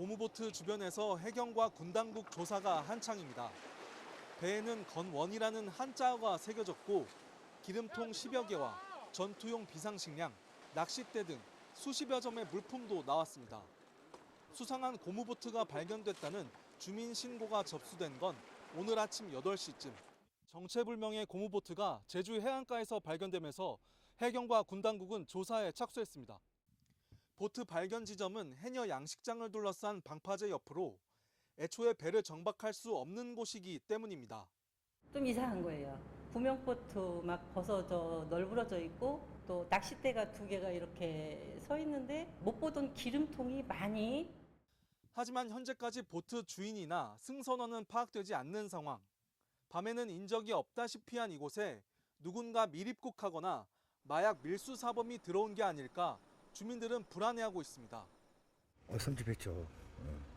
고무보트 주변에서 해경과 군당국 조사가 한창입니다. 배에는 건원이라는 한자어가 새겨졌고 기름통 10여 개와 전투용 비상식량, 낚싯대 등 수십여 점의 물품도 나왔습니다. 수상한 고무보트가 발견됐다는 주민 신고가 접수된 건 오늘 아침 8시쯤. 정체불명의 고무보트가 제주 해안가에서 발견되면서 해경과 군당국은 조사에 착수했습니다. 보트 발견 지점은 해녀 양식장을 둘러싼 방파제 옆으로 애초에 배를 정박할 수 없는 곳이기 때문입니다. 좀 이상한 거예요. 구명보트 막 벗어져 널브러져 있고 또 낚싯대가 2개가 이렇게 서 있는데 못 보던 기름통이 많이. 하지만 현재까지 보트 주인이나 승선원은 파악되지 않는 상황. 밤에는 인적이 없다시피 한 이곳에 누군가 밀입국하거나 마약 밀수 사범이 들어온 게 아닐까 주민들은 불안해하고 있습니다. 섬찟했죠.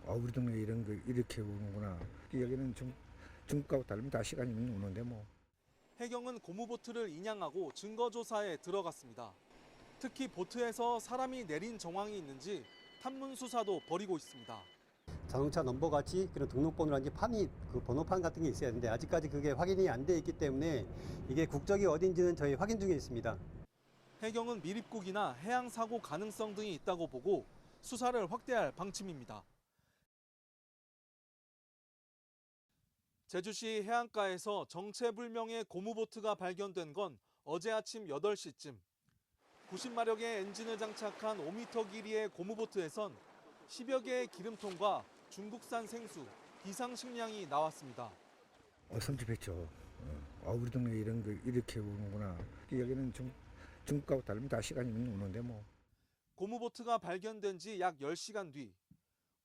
우리 동네 이런 거 이렇게 오는구나. 여기는 중국하고 다르면 다 시간이면 오는데 뭐. 해경은 고무보트를 인양하고 증거 조사에 들어갔습니다. 특히 보트에서 사람이 내린 정황이 있는지 탐문 수사도 벌이고 있습니다. 자동차 넘버같이 그런 등록번호라든지 그 번호판 같은 게 있어야 하는데 아직까지 그게 확인이 안 돼 있기 때문에 이게 국적이 어딘지는 저희 확인 중에 있습니다. 해경은 밀입국이나 해양 사고 가능성 등이 있다고 보고 수사를 확대할 방침입니다. 제주시 해안가에서 정체불명의 고무보트가 발견된 건 어제 아침 8시쯤. 90마력의 엔진을 장착한 5m 길이의 고무보트에선 10여 개의 기름통과 중국산 생수, 비상식량이 나왔습니다. 섬찟했죠. 우리 동네 이런 거 이렇게 오는구나. 여기는 중국하고 다르면 다 시간이면 오는데 뭐. 고무보트가 발견된 지 약 10시간 뒤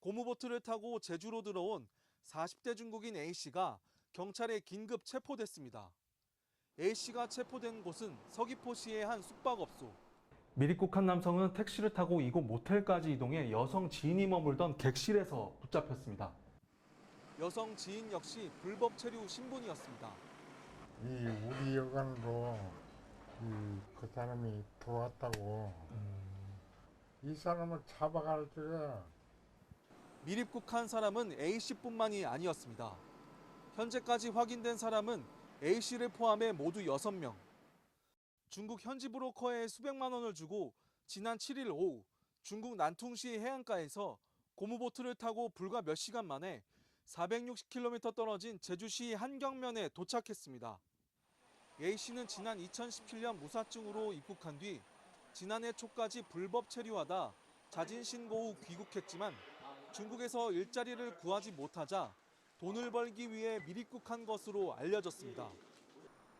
고무보트를 타고 제주로 들어온 40대 중국인 A씨가 경찰에 긴급 체포됐습니다. A씨가 체포된 곳은 서귀포시의 한 숙박업소. 밀입국한 남성은 택시를 타고 이곳 모텔까지 이동해 여성 지인이 머물던 객실에서 붙잡혔습니다. 여성 지인 역시 불법 체류 신분이었습니다. 우리 여관으로 그 사람이 들어왔다고. 이 사람을 잡아갈 때가. 밀입국한 사람은 A씨뿐만이 아니었습니다. 현재까지 확인된 사람은 A씨를 포함해 모두 6명. 중국 현지 브로커에 수백만 원을 주고 지난 7일 오후 중국 난퉁시 해안가에서 고무보트를 타고 불과 몇 시간 만에 460km 떨어진 제주시 한경면에 도착했습니다. A씨는 지난 2017년 무사증으로 입국한 뒤 지난해 초까지 불법 체류하다 자진 신고 후 귀국했지만 중국에서 일자리를 구하지 못하자 돈을 벌기 위해 밀입국한 것으로 알려졌습니다.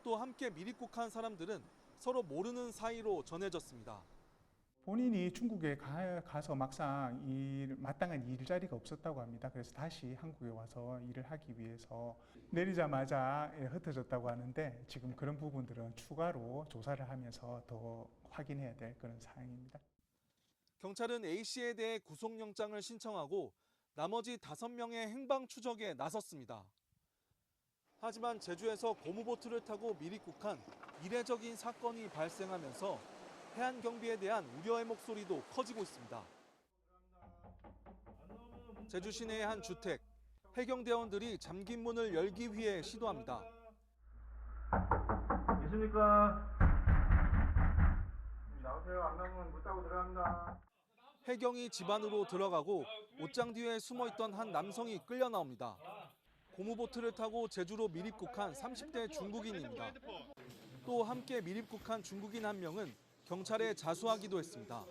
또 함께 밀입국한 사람들은 서로 모르는 사이로 전해졌습니다. 본인이 중국에 가서 막상 마땅한 일자리가 없었다고 합니다. 그래서 다시 한국에 와서 일을 하기 위해서 내리자마자 흩어졌다고 하는데 지금 그런 부분들은 추가로 조사를 하면서 더 확인해야 될 그런 사항입니다. 경찰은 A씨에 대해 구속영장을 신청하고 나머지 5명의 행방 추적에 나섰습니다. 하지만 제주에서 고무보트를 타고 밀입국한 이례적인 사건이 발생하면서 해안경비에 대한 우려의 목소리도 커지고 있습니다. 제주 시내의 한 주택, 해경대원들이 잠긴 문을 열기 위해 시도합니다. 계십니까? 나오세요. 안 나오면 문 따고 들어갑니다. 해경이 집 안으로 들어가고 옷장 뒤에 숨어있던 한 남성이 끌려 나옵니다. 고무보트를 타고 제주로 밀입국한 30대 중국인입니다. 또 함께 밀입국한 중국인 1명은 경찰에 자수하기도 했습니다.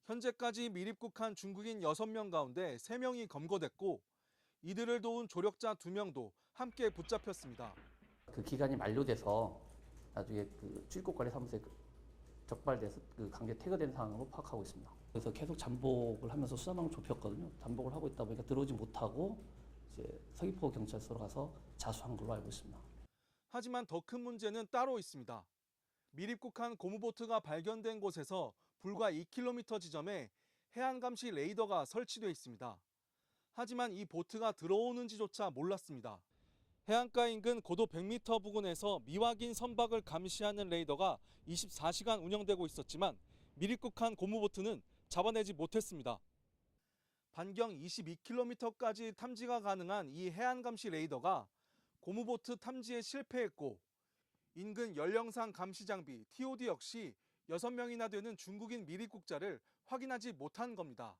현재까지 밀입국한 중국인 6명 가운데 3명이 검거됐고 이들을 도운 조력자 2명도 함께 붙잡혔습니다. 그 기간이 만료돼서 나중에 그 출입국관리사무소에 적발돼서 그 강제 퇴거된 상황으로 파악하고 있습니다. 그래서 계속 잠복을 하면서 수사망을 좁혔거든요. 잠복을 하고 있다 보니까 들어오지 못하고 이제 서귀포 경찰서로 가서 자수한 걸로 알고 있습니다. 하지만 더 큰 문제는 따로 있습니다. 밀입국한 고무보트가 발견된 곳에서 불과 2km 지점에 해안감시 레이더가 설치돼 있습니다. 하지만 이 보트가 들어오는지조차 몰랐습니다. 해안가 인근 고도 100m 부근에서 미확인 선박을 감시하는 레이더가 24시간 운영되고 있었지만 밀입국한 고무보트는 잡아내지 못했습니다. 반경 22km까지 탐지가 가능한 이 해안 감시 레이더가 고무보트 탐지에 실패했고 인근 열영상 감시 장비 TOD 역시 6명이나 되는 중국인 미립국자를 확인하지 못한 겁니다.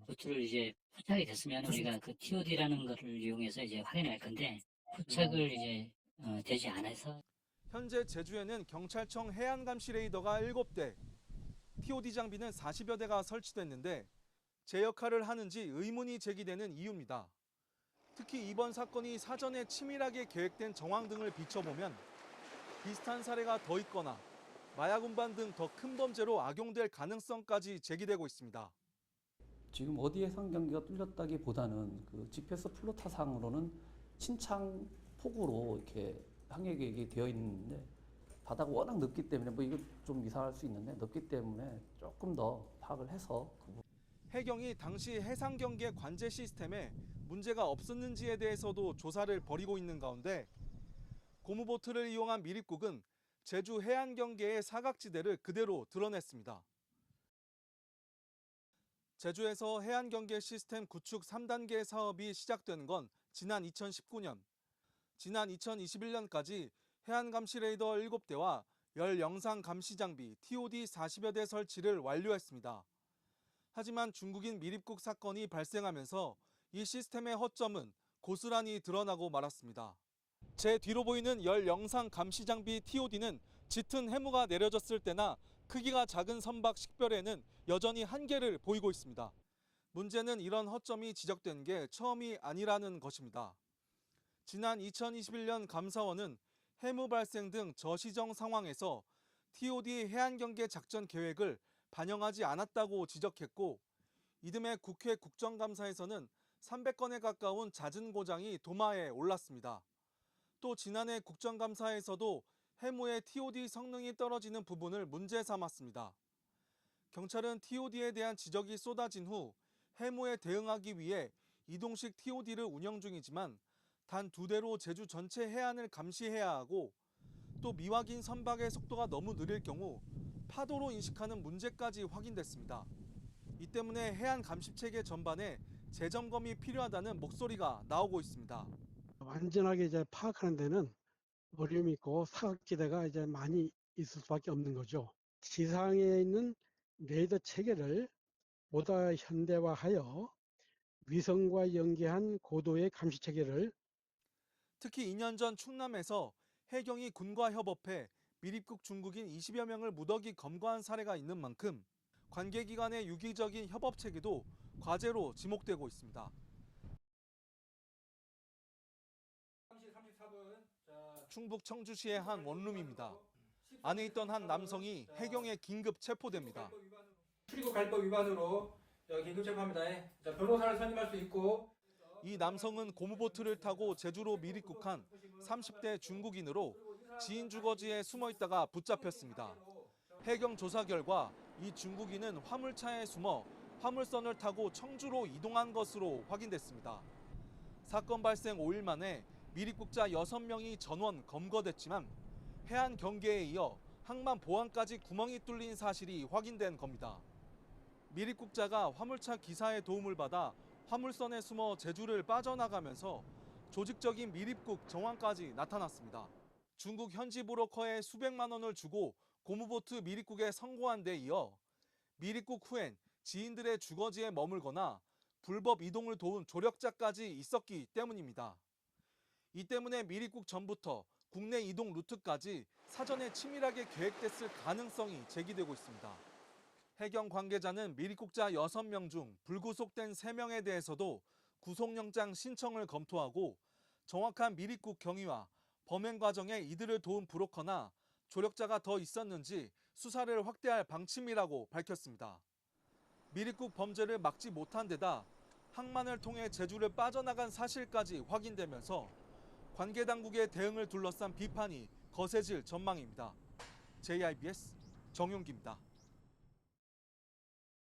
보트를 이제 포착이 됐으면 우리가 그 TOD라는 것을 이용해서 이제 확인할 건데 포착을 이제 되지 않아서 현재 제주에는 경찰청 해안 감시 레이더가 7대, TOD 장비는 40여 대가 설치됐는데 제 역할을 하는지 의문이 제기되는 이유입니다. 특히 이번 사건이 사전에 치밀하게 계획된 정황 등을 비춰보면 비슷한 사례가 더 있거나 마약 운반 등 더 큰 범죄로 악용될 가능성까지 제기되고 있습니다. 지금 어디 해상 경계가 뚫렸다기보다는 그 GPS 플로타상으로는 침창 폭우로 이렇게 항해 계획이 되어 있는데 바다가 워낙 넓기 때문에 뭐 이거 좀 이상할 수 있는데 넓기 때문에 조금 더 파악을 해서 해경이 당시 해상 경계 관제 시스템에 문제가 없었는지에 대해서도 조사를 벌이고 있는 가운데 고무보트를 이용한 미립국은 제주 해안 경계의 사각지대를 그대로 드러냈습니다. 제주에서 해안 경계 시스템 구축 3단계 사업이 시작된 건 지난 2019년. 지난 2021년까지 해안 감시 레이더 7대와 열 영상 감시 장비 TOD 40여 대 설치를 완료했습니다. 하지만 중국인 미립국 사건이 발생하면서 이 시스템의 허점은 고스란히 드러나고 말았습니다. 제 뒤로 보이는 열 영상 감시 장비 TOD는 짙은 해무가 내려졌을 때나 크기가 작은 선박 식별에는 여전히 한계를 보이고 있습니다. 문제는 이런 허점이 지적된 게 처음이 아니라는 것입니다. 지난 2021년 감사원은 해무 발생 등 저시정 상황에서 TOD 해안경계 작전 계획을 반영하지 않았다고 지적했고 이듬해 국회 국정감사에서는 300건에 가까운 잦은 고장이 도마에 올랐습니다. 또 지난해 국정감사에서도 해무의 TOD 성능이 떨어지는 부분을 문제 삼았습니다. 경찰은 TOD에 대한 지적이 쏟아진 후 해무에 대응하기 위해 이동식 TOD를 운영 중이지만 단 2대로 제주 전체 해안을 감시해야 하고 또 미확인 선박의 속도가 너무 느릴 경우 파도로 인식하는 문제까지 확인됐습니다. 이 때문에 해안 감시체계 전반에 재점검이 필요하다는 목소리가 나오고 있습니다. 완전하게 이제 파악하는 데는 어려움이 있고 사각지대가 이제 많이 있을 수밖에 없는 거죠. 지상에 있는 레이더 체계를 보다 현대화하여 위성과 연계한 고도의 감시 체계를 특히 2년 전 충남에서 해경이 군과 협업해 미립국 중국인 20여 명을 무더기 검거한 사례가 있는 만큼 관계기관의 유기적인 협업 체계도 과제로 지목되고 있습니다. 충북 청주시의 한 원룸입니다. 안에 있던 한 남성이 해경에 긴급 체포됩니다. 출입국 관리법 위반으로 긴급 체포합니다. 자, 변호사를 선임할 수 있고. 이 남성은 고무보트를 타고 제주로 미립국한 30대 중국인으로 지인 주거지에 숨어 있다가 붙잡혔습니다. 해경 조사 결과 이 중국인은 화물차에 숨어 화물선을 타고 청주로 이동한 것으로 확인됐습니다. 사건 발생 5일 만에 미립국자 6명이 전원 검거됐지만 해안 경계에 이어 항만 보안까지 구멍이 뚫린 사실이 확인된 겁니다. 미립국자가 화물차 기사의 도움을 받아 화물선에 숨어 제주를 빠져나가면서 조직적인 미립국 정황까지 나타났습니다. 중국 현지 브로커에 수백만 원을 주고 고무보트 미립국에 성공한 데 이어 미립국 후엔 지인들의 주거지에 머물거나 불법 이동을 도운 조력자까지 있었기 때문입니다. 이 때문에 미립국 전부터 국내 이동 루트까지 사전에 치밀하게 계획됐을 가능성이 제기되고 있습니다. 해경 관계자는 미립국자 6명 중 불구속된 3명에 대해서도 구속영장 신청을 검토하고 정확한 미립국 경위와 범행 과정에 이들을 도운 브로커나 조력자가 더 있었는지 수사를 확대할 방침이라고 밝혔습니다. 미립국 범죄를 막지 못한 데다 항만을 통해 제주를 빠져나간 사실까지 확인되면서 관계 당국의 대응을 둘러싼 비판이 거세질 전망입니다. JIBS 정용기입니다.